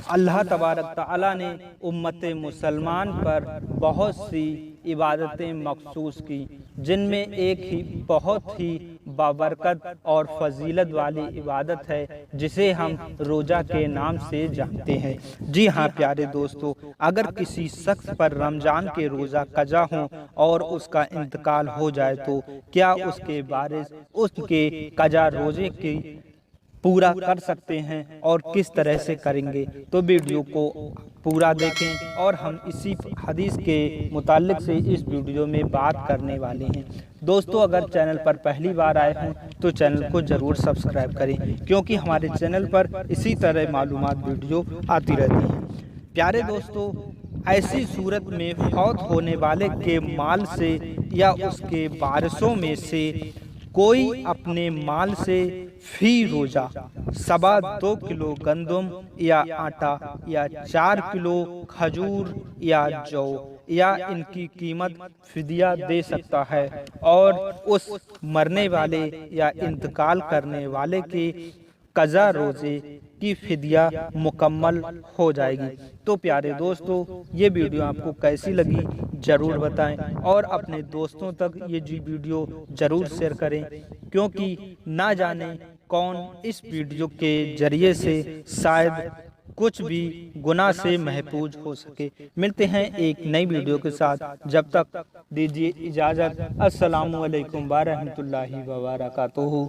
अल्लाह तबारक तआला ने उम्मत मुसलमान पर बहुत सी इबादतें मखसूस की, जिनमें एक ही बहुत ही बाबरकत और फजीलत वाली इबादत है, जिसे हम रोज़ा के नाम से जानते हैं। जी हाँ प्यारे दोस्तों, अगर किसी शख्स पर रमज़ान के रोज़ा कज़ा हो और उसका इंतकाल हो जाए तो क्या उसके वारिस उसके कज़ा रोज़े की पूरा कर सकते हैं और किस तरह से करेंगे? तो वीडियो को पूरा देखें और हम इसी हदीस के मुताल्लिक से इस वीडियो में बात करने वाले हैं। दोस्तों, अगर चैनल पर पहली बार आए हों तो चैनल को ज़रूर सब्सक्राइब करें, क्योंकि हमारे चैनल पर इसी तरह मालूमात वीडियो आती रहती हैं। प्यारे दोस्तों, ऐसी सूरत में फौत होने वाले के माल से या उसके वारिसों में से कोई अपने माल से फी रोज़ा 2.25 किलो गंदम या आटा या 4 किलो खजूर या जौ या इनकी कीमत फिदिया दे सकता है, और उस मरने वाले या इंतकाल करने वाले के कज़ा रोज़े की फिदिया मुकम्मल हो जाएगी। तो प्यारे दोस्तों, ये वीडियो आपको कैसी लगी ज़रूर बताएं और अपने दोस्तों तक ये वीडियो ज़रूर शेयर करें, क्योंकि ना जाने कौन इस वीडियो के ज़रिए से शायद कुछ भी गुनाह से महफूज हो सके। मिलते हैं एक नई वीडियो के साथ, जब तक दीजिए इजाज़त। अस्सलामु अलैकुम व रहमतुल्लाहि व बरकातुहू।